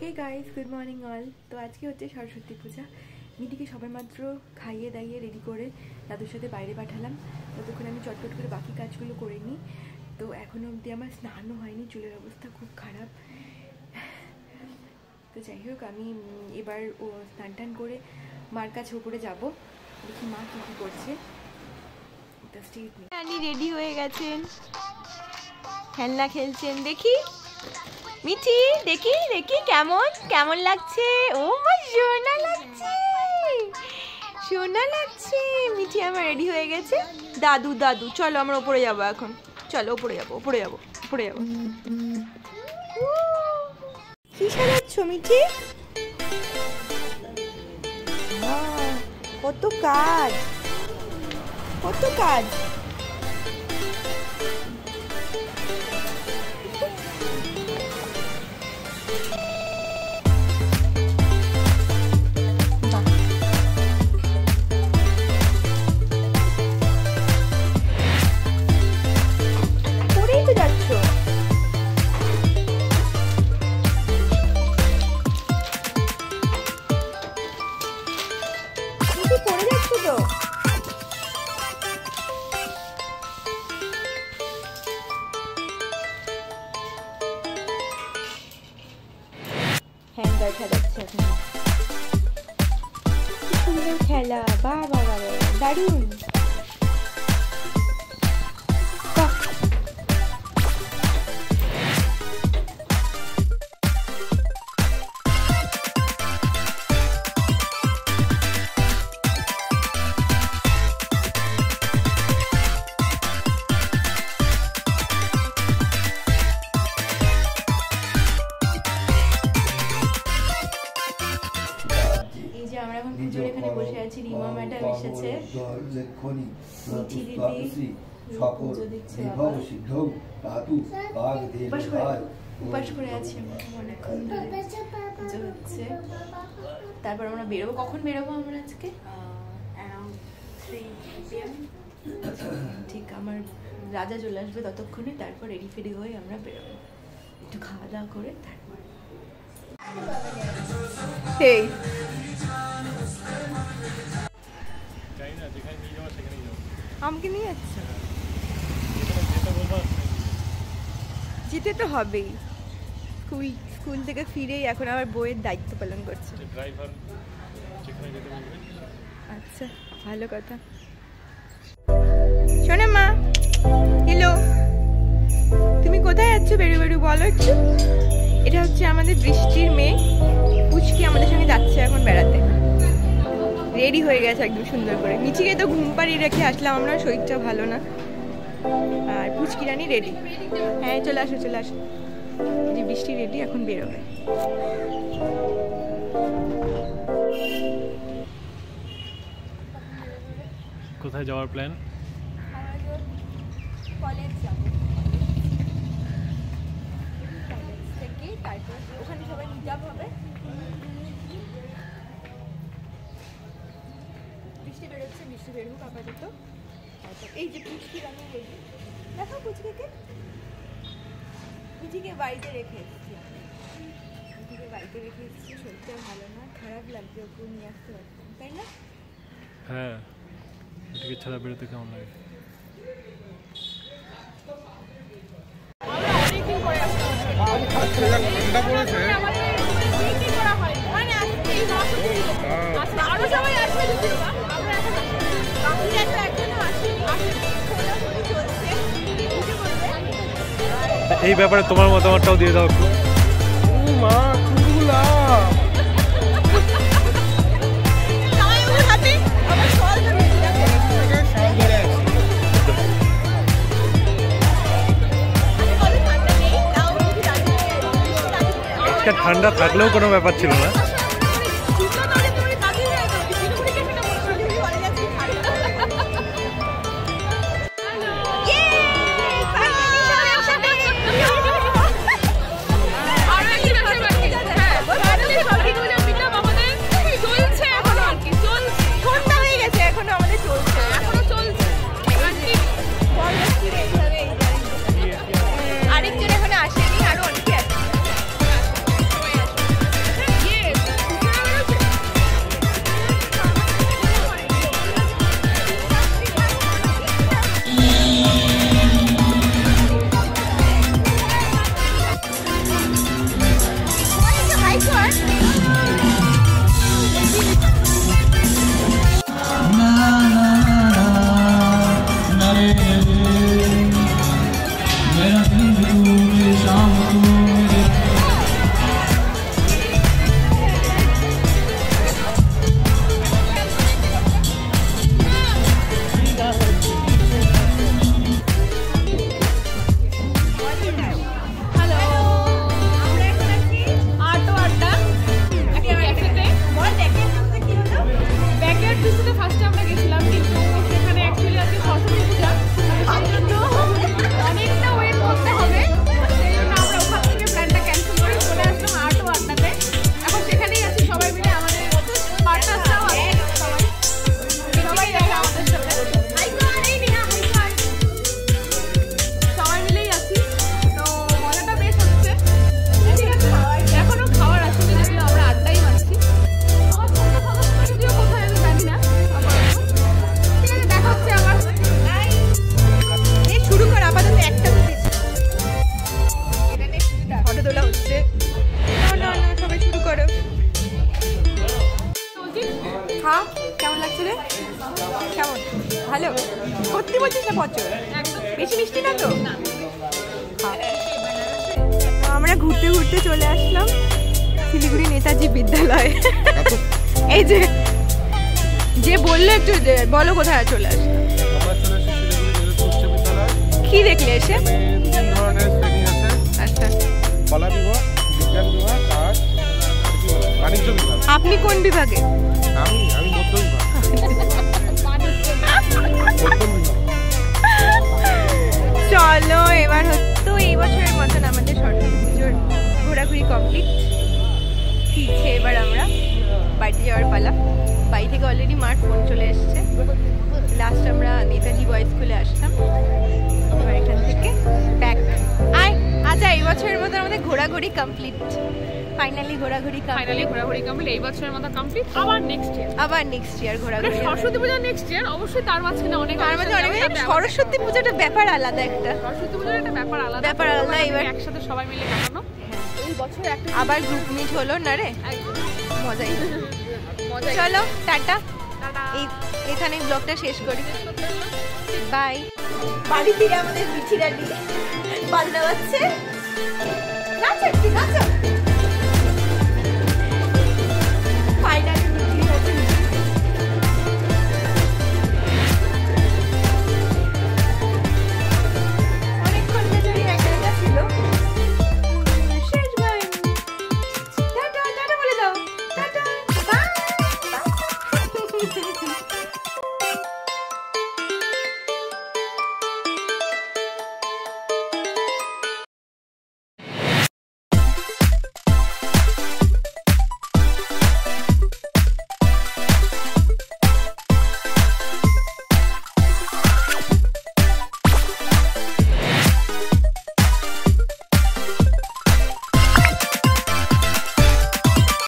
हे guys good morning all. तो आज के होच्छे सरस्वती पूजा। मिटिके सबाई मात्र खाइए दाइए रेडी करे दादुर साथे बाइरे पाठालाम। ततक्षण आमि चटपट करे बाकी काजगुलो करे निई। तो एखोनो अब्दि आमार स्नानो हयनि, चुलेर अवस्था खूब खाराप। तो যাই হোক আমি এবার স্নান টান করে মার কাছে উপরে যাব, দেখি মা কি কি করছে। রানী রেডি হয়ে গেছেন, খেলনা খেলছেন। দেখি মিঠি, দেখি দেখি কেমন কেমন লাগছে। ও মা সোনা লাগছে, সোনা লাগছে। মিঠি আমার রেডি হয়ে গেছে। দাদু দাদু চলো আমরা উপরে যাবো এখন, চলো উপরে যাবো উপরে যাবো উপরে যাবো। কি সাজাচ্ছ মিঠি? কত কাজ কত কাজ। খেলা বাবা বাবা দারুণ। বসে আছি, রিমা ম্যাডাম এসেছে, মিঠি দিদি পুজো দিচ্ছে, উপাস করে আছি অনেকক্ষণ ধরে, পুজো হচ্ছে। তারপর আমরা বেরোবো। কখন বেরোবো আমরা আজকে? ঠিক আমার রাজা চলে আসবে ততক্ষণে, তারপর রেডি ফেডি হয়ে আমরা বেরোবো, একটু খাওয়া দাওয়া করে তারপর। আমাকে নিয়ে যাচ্ছে, যেতে তো হবেই। স্কুল থেকে ফিরেই এখন আবার বইয়ের দায়িত্ব পালন করছে। আচ্ছা ভালো কথা। শোনো মা, হ্যালো, তুমি কোথায় যাচ্ছ? বেরু বেরু বলো একটু। এটা হচ্ছে আমাদের বৃষ্টির মেয়ে পুচকি, আমাদের সঙ্গে যাচ্ছে এখন বেড়াতে। রেডি হয়ে গেছে একদম সুন্দর করে। মিঠিকে তো ঘুম পাড়িয়ে রেখে আসলাম আমরা, শরীরটা ভালো না। আর পুচকি রানী রেডি। হ্যাঁ চলে আসো চলে আসো। যে বৃষ্টি রেডি, এখন বেরোবে। কোথায় যাওয়ার প্ল্যান? কলেজ যাবো, কলেজ থেকে তারপর ওখানে সবাই মিট আপ হবে। বৃষ্টি বেরোচ্ছে, বৃষ্টি বেরোক আপাতত। এই যে পুচকি রানী রেডি, দেখো পুচকিকে। মিঠিকে বাড়িতে রেখে এসেছি, মিঠিকে বাড়িতে রেখে এসেছি। শরীরটা ভালো না, খারাপ লাগছে, ওকে নিয়ে আসতে পারতাম তাই না? হ্যাঁ, মিঠিকে ছাড়া বেরোতে কেমন লাগে? এই ব্যাপারে তোমার মতামতটাও দিয়ে দাও একটু। আজকে ঠান্ডা থাকলেও কোনো ব্যাপার ছিল না। আরেকজন এখন আসেনি, আরো অনেকে আছে। হচ্ছে। না না সবাই শুরু করো। হ্যাঁ কেমন লাগছে রে? কেমন? ভালো? সত্যি বলছিস না পচর? বেশি মিষ্টি না তো? আমরা ঘুরতে ঘুরতে চলে আসলাম শিলিগুড়ি নেতাজি বিদ্যালয়ে। এই যে যে বললো একটু বলো কোথায় চলে আসলাম। কি দেখলে এসে? তিন ধরনের শ্রেণী আছে। আচ্ছা কলা বিভাগ, বিজ্ঞান বিভাগ আর বাণিজ্য বিভাগ। আপনি কোন বিভাগে? আমি মধ্য বিভাগ। মধ্য বিভাগ। চলো এবার তো এই বছরের মতন আমাদের সরস্বতী পুজোর ঘোরাঘুরি কমপ্লিট। ফিরছে এবার আমরা বাড়িতে যাওয়ার পালা। বাড়ি থেকে অলরেডি মার ফোন চলে এসছে। লাস্ট আমরা নেতাজি বয়েজ স্কুলে আসলাম, এবার এখান থেকে ব্যাক। আচ্ছা এই বছরের মতো আমাদের ঘোরাঘুরি কমপ্লিট। ফাইনালি ঘোরাঘুরি কমপ্লিট এই বছরের মতো কমপ্লিট। আবার নেক্সট ইয়ার ঘোরাঘুরি। সরস্বতী পূজা নেক্সট ইয়ার অবশ্যই, তার মাঝখানে অনেক সরস্বতী পূজাটা ব্যাপার আলাদা একটা। সরস্বতী পূজার একটা ব্যাপার আলাদা এবার একসাথে সবাই মিলে কাটানো। এই বছর একটা আবার গ্রুপ মিট হলো না রে, মজাই। চলো টাটা, এখানে ব্লগটা শেষ করি। বাই। বাড়ি ফিরে আমাদের মিঠিরা নিয়ে বাজনা বাজছে, নাচ